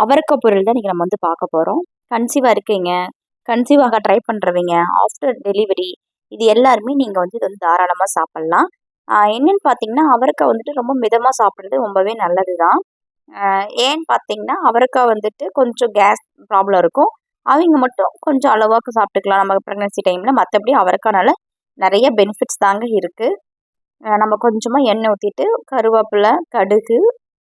அவரைக்காய் பொரியல் தான் இன்றைக்கி நம்ம வந்து பார்க்க போகிறோம். கன்சீவாக இருக்கீங்க, கன்சீவ் ஆக ட்ரை பண்ணுறவங்க, ஆஃப்டர் டெலிவரி இது எல்லாருமே நீங்கள் வந்து இது வந்து தாராளமாக சாப்பிட்லாம். என்னென்னு பார்த்தீங்கன்னா, அவரைக்காய் வந்துட்டு ரொம்ப மிதமாக சாப்பிட்றது ரொம்பவே நல்லது தான். ஏன்னு பார்த்தீங்கன்னா, அவரைக்காய் வந்துட்டு கொஞ்சம் கேஸ் ப்ராப்ளம் இருக்கும். அவங்க மட்டும் கொஞ்சம் அளவாக்கு சாப்பிட்டுக்கலாம் நம்ம ப்ரெக்னன்சி டைமில். மற்றபடி அவரைக்காய்னால நிறைய பெனிஃபிட்ஸ் தாங்க இருக்குது. நம்ம கொஞ்சமாக எண்ணெய் ஊற்றிட்டு கருவேப்பிலை, கடுகு,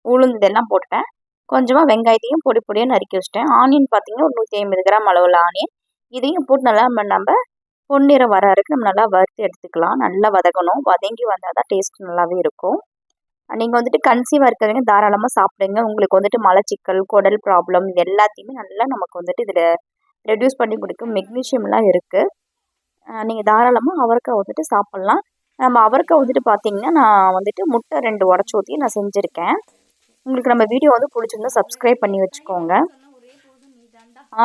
உளுந்து இதெல்லாம் போட்டுட்டேன். கொஞ்சமாக வெங்காயத்தையும் பொடி பொடியாக நறுக்கி வச்சிட்டேன். ஆனியன் பார்த்தீங்கன்னா ஒரு 150 கிராம் அளவுள்ள ஆனியன். இதையும் போட்டு நல்லா நம்ம பொன்னிறம் வர வரைக்கும் நம்ம நல்லா வறுத்து எடுத்துக்கலாம். நல்லா வதக்கணும். வதங்கி வந்தால் தான் டேஸ்ட் நல்லாவே இருக்கும். நீங்கள் வந்துட்டு கன்சீவாக இருக்கிறவங்க தாராளமாக சாப்பிடுங்க. உங்களுக்கு வந்துட்டு மலச்சிக்கல், குடல் ப்ராப்ளம் இது எல்லாத்தையுமே நல்லா நமக்கு வந்துட்டு இதில் ரெடியூஸ் பண்ணி கொடுக்கும். மெக்னீஷியம்லாம் இருக்குது. நீங்கள் தாராளமாக அவரைக்காய் வந்துட்டு சாப்பிட்லாம். நம்ம அவரைக்காய் வந்துட்டு பார்த்தீங்கன்னா, நான் வந்துட்டு முட்டை 2 உடச்சி ஊற்றி நான் செஞ்சுருக்கேன். உங்களுக்கு நம்ம வீடியோ வந்து பிடிச்சிருந்தா சப்ஸ்கிரைப் பண்ணி வச்சுக்கோங்க.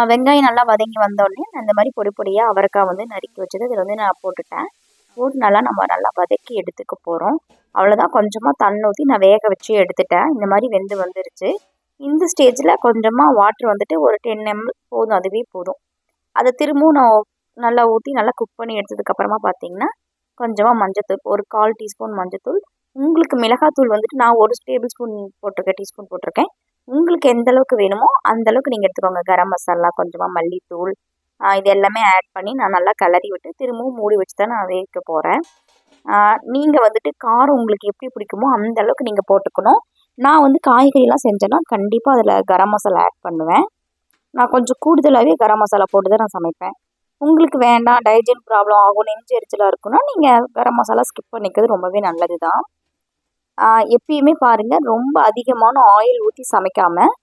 வெங்காயம் நல்லா வதங்கி வந்தோடனே நான் இந்த மாதிரி பொடி பொடியாக அவரைக்காய் வந்து நறுக்கி வச்சது இதில் வந்து நான் போட்டுட்டேன். போட்டு நல்லா வதக்கி எடுத்துக்க போகிறோம். அவ்வளோதான். கொஞ்சமாக தண்ணி ஊற்றி நான் வேக வச்சு எடுத்துட்டேன். இந்த மாதிரி வெந்து வந்துருச்சு. இந்த ஸ்டேஜில் கொஞ்சமாக வாட்ரு வந்துட்டு ஒரு 10 ml போதும், அதுவே போதும். அதை திரும்பவும் நான் நல்லா ஊற்றி நல்லா குக் பண்ணி எடுத்ததுக்கப்புறமா பார்த்தீங்கன்னா, கொஞ்சமாக மஞ்சத்தூள், ஒரு 1/4 டீஸ்பூன் மஞ்சத்தூள். உங்களுக்கு மிளகாத்தூள் வந்துட்டு நான் 1 டேபிள் ஸ்பூன் டீஸ்பூன் போட்டிருக்கேன். உங்களுக்கு எந்த அளவுக்கு வேணுமோ அந்த அளவுக்கு நீங்கள் எடுத்துக்கோங்க. கரம் மசாலா, கொஞ்சமாக மல்லித்தூள், இது எல்லாமே ஆட் பண்ணி நான் நல்லா கிளறி விட்டு திரும்பவும் மூடி வச்சு தான் நான் வேக போகிறேன். நீங்கள் வந்துட்டு காரம் உங்களுக்கு எப்படி பிடிக்குமோ அந்த அளவுக்கு நீங்கள் போட்டுக்கணும். நான் வந்து காய்கறிலாம் செஞ்சேன்னா கண்டிப்பாக அதில் கரம் மசாலா ஆட் பண்ணுவேன். நான் கொஞ்சம் கூடுதலாகவே கரம் மசாலா போட்டு தான் நான் சமைப்பேன். உங்களுக்கு வேண்டாம், டைஜன் ப்ராப்ளம் ஆகும், நெஞ்சு எரிச்சலாக இருக்குன்னா நீங்கள் கரம் மசாலா ஸ்கிப் பண்ணிக்கிறது ரொம்பவே நல்லது தான். எப்பயுமே பாருங்கள், ரொம்ப அதிகமான ஆயில் ஊற்றி சமைக்காமல்,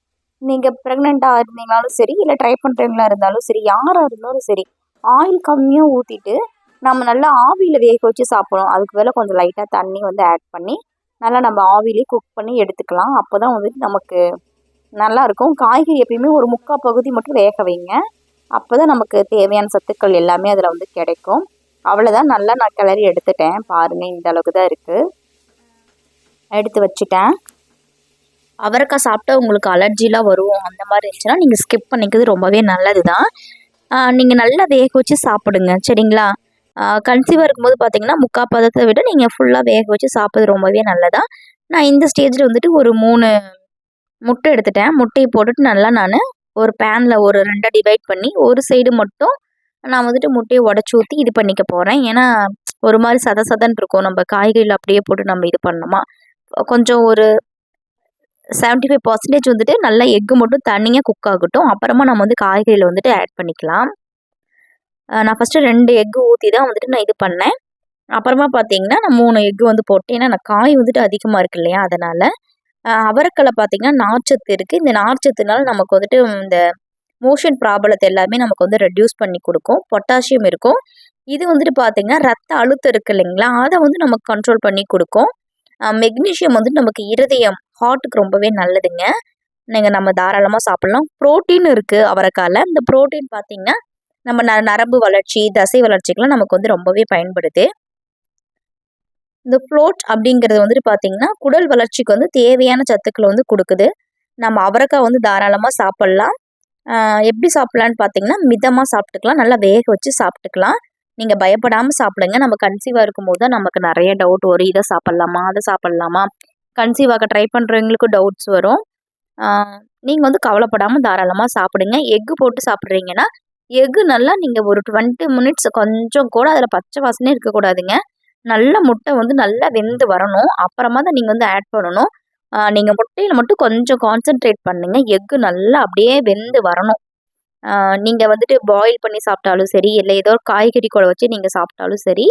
நீங்கள் ப்ரெக்னெண்ட்டாக இருந்தீங்கனாலும் சரி, இல்லை ட்ரை பண்ணுறவங்களா இருந்தாலும் சரி, யாராக இருந்தாலும் சரி, ஆயில் கம்மியாக ஊற்றிட்டு நம்ம நல்லா ஆவியில் வேக வச்சு சாப்பிடணும். அதுக்கு மேலே கொஞ்சம் லைட்டாக தண்ணி வந்து ஆட் பண்ணி நல்லா நம்ம ஆவிலே குக் பண்ணி எடுத்துக்கலாம். அப்போ தான் வந்துட்டு நமக்கு நல்லாயிருக்கும். காய்கறி எப்பயுமே ஒரு 3/4 பகுதி மட்டும் வேக வைங்க. அப்போ தான் நமக்கு தேவையான சத்துக்கள் எல்லாமே அதில் வந்து கிடைக்கும். அவ்வளோதான். நல்லா நான் கிளறி எடுத்துட்டேன். பாருங்கள், இந்த அளவுக்கு தான் இருக்குது. எடுத்து வச்சுட்டேன். அவரைக்காய் சாப்பிட்டா உங்களுக்கு அலர்ஜிலாம் வரும் அந்த மாதிரி இருந்துச்சுன்னா நீங்கள் ஸ்கிப் பண்ணிக்கிறது ரொம்பவே நல்லது தான். நீங்கள் நல்லா வேக வச்சு சாப்பிடுங்க, சரிங்களா? கன்சீவாக இருக்கும்போது பார்த்தீங்கன்னா 3/4 பதத்தை விட நீங்கள் ஃபுல்லாக வேக வச்சு சாப்பிட்றது ரொம்பவே நல்லதா. நான் இந்த ஸ்டேஜில் வந்துட்டு ஒரு 3 முட்டை எடுத்துட்டேன். முட்டையை போட்டுட்டு நல்லா நான் ஒரு பேனில் ஒரு 2 டிவைட் பண்ணி ஒரு சைடு மட்டும் நான் வந்துட்டு முட்டையை உடச்சி ஊற்றி இது பண்ணிக்க போகிறேன். ஏன்னா ஒரு மாதிரி சதன்னு இருக்கும். நம்ம காய்கறியில் அப்படியே போட்டு நம்ம இது பண்ணோமா, கொஞ்சம் ஒரு 75% வந்துட்டு நல்லா எக்கு மட்டும் தனியாக குக் ஆகட்டும். அப்புறமா நம்ம வந்து காய்கறியில் வந்துட்டு ஆட் பண்ணிக்கலாம். நான் ஃபஸ்ட்டு 2 எக்கு ஊற்றி தான் வந்துட்டு நான் இது பண்ணேன். அப்புறமா பார்த்தீங்கன்னா நான் 3 எக்கு வந்து போட்டேன். ஏன்னா நான் காய் வந்துட்டு அதிகமாக இருக்கு இல்லையா, அதனால். அவரைக்காயில் பார்த்தீங்கன்னா நார்ச்சத்து இருக்குது. இந்த நார்ச்சத்துனால நமக்கு வந்துட்டு இந்த மோஷன் ப்ராப்ளத்தை எல்லாமே நமக்கு வந்து ரெடியூஸ் பண்ணி கொடுக்கும். பொட்டாசியம் இருக்கும். இது வந்துட்டு பார்த்தீங்கன்னா ரத்த அழுத்தம் இருக்குது இல்லைங்களா, அதை வந்து நமக்கு கண்ட்ரோல் பண்ணி கொடுக்கும். மெக்னீஷியம் வந்து நமக்கு இருதயம், ஹார்ட்டுக்கு ரொம்பவே நல்லதுங்க. நம்ம தாராளமாக சாப்பிட்லாம். ப்ரோட்டீன் இருக்குது அவரைக்காயில். இந்த ப்ரோட்டீன் பார்த்தீங்கன்னா நம்ம நரம்பு வளர்ச்சி, தசை வளர்ச்சிக்கெலாம் நமக்கு வந்து ரொம்பவே பயன்படுது. இந்த ஃப்ளோட் அப்படிங்கிறது வந்துட்டு பார்த்தீங்கன்னா குடல் வளர்ச்சிக்கு வந்து தேவையான சத்துக்களை வந்து கொடுக்குது. நம்ம அவரைக்காய் வந்து தாராளமாக சாப்பிட்லாம். எப்படி சாப்பிட்லான்னு பார்த்தீங்கன்னா மிதமாக சாப்பிட்டுக்கலாம், நல்லா வேக வச்சு சாப்பிட்டுக்கலாம். நீங்கள் பயப்படாமல் சாப்பிடுங்க. நம்ம கன்சீவாக இருக்கும்போது தான் நமக்கு நிறைய டவுட் வரும். இதை சாப்பிட்லாமா, அதை சாப்பிட்லாமா, கன்சீவாக ட்ரை பண்ணுறவங்களுக்கும் டவுட்ஸ் வரும். நீங்கள் வந்து கவலைப்படாமல் தாராளமாக சாப்பிடுங்க. எக்கு போட்டு சாப்பிட்றீங்கன்னா எக்கு நல்லா நீங்கள் ஒரு 20 மினிட்ஸ் கொஞ்சம் கூட அதில் பச்சை வாசனே இருக்கக்கூடாதுங்க. நல்ல முட்டை வந்து நல்லா வெந்து வரணும். அப்புறமா தான் நீங்கள் வந்து ஆட் பண்ணணும். நீங்கள் முட்டையில் மட்டும் கொஞ்சம் கான்சென்ட்ரேட் பண்ணுங்க. எக்கு நல்லா அப்படியே வெந்து வரணும். நீங்கள் வந்துட்டு பாயில் பண்ணி சாப்பிட்டாலும் சரி, இல்லை ஏதோ காய்கறி கூட வச்சு நீங்கள் சாப்பிட்டாலும் சரி,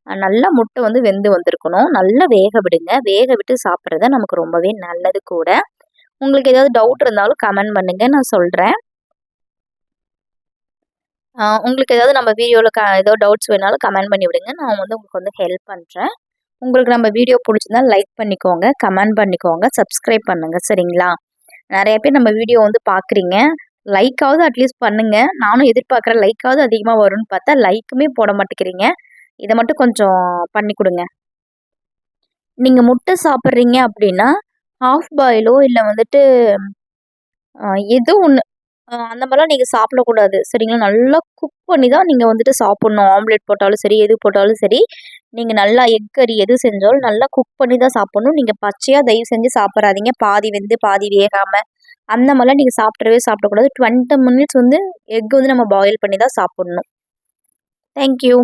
நல்லா முட்டை வந்து வெந்து வந்திருக்கணும். நல்லா வேக விடுங்க. வேக விட்டு சாப்பிட்றது நமக்கு ரொம்பவே நல்லது கூட. உங்களுக்கு ஏதாவது டவுட் இருந்தாலும் கமெண்ட் பண்ணுங்கள், நான் சொல்கிறேன். உங்களுக்கு ஏதாவது நம்ம வீடியோவில் ஏதோ டவுட்ஸ் வேணாலும் கமெண்ட் பண்ணி விடுங்க. நான் வந்து உங்களுக்கு வந்து ஹெல்ப் பண்ணுறேன். உங்களுக்கு நம்ம வீடியோ பிடிச்சிருந்தா லைக் பண்ணிக்கோங்க, கமெண்ட் பண்ணிக்கோங்க, சப்ஸ்கிரைப் பண்ணுங்கள், சரிங்களா? நிறைய பேர் நம்ம வீடியோ வந்து பார்க்குறீங்க. லைக்காவது அட்லீஸ்ட் பண்ணுங்கள். நானும் எதிர்பார்க்குறேன் லைக்காவது அதிகமாக வரும்னு பார்த்தா லைக்குமே போட மாட்டேங்கிறீங்க. இதை மட்டும் கொஞ்சம் பண்ணி கொடுங்க. நீங்கள் முட்டை சாப்பிட்றீங்க அப்படின்னா ஹாஃப் பாயிலோ இல்லை வந்துட்டு ஏதோ ஒன்று அந்த மாதிரிலாம் நீங்கள் சாப்பிடக்கூடாது சரிங்களா. நல்லா குக் பண்ணி தான் நீங்கள் வந்துட்டு சாப்பிட்ணும். ஆம்லேட் போட்டாலும் சரி, எது போட்டாலும் சரி, நீங்கள் நல்லா எக் கறி எது செஞ்சாலும் நல்லா குக் பண்ணி தான் சாப்பிட்ணும். நீங்கள் பச்சையாக தயவு செஞ்சு சாப்பிட்றாதீங்க. பாதி வெந்து பாதி வேகாமல் அந்த மாதிரிலாம் நீங்கள் சாப்பிடக்கூடாது. 20 மினிட்ஸ் வந்து எக் வந்து நம்ம பாயில் பண்ணி தான் சாப்பிட்ணும். தேங்க்யூ.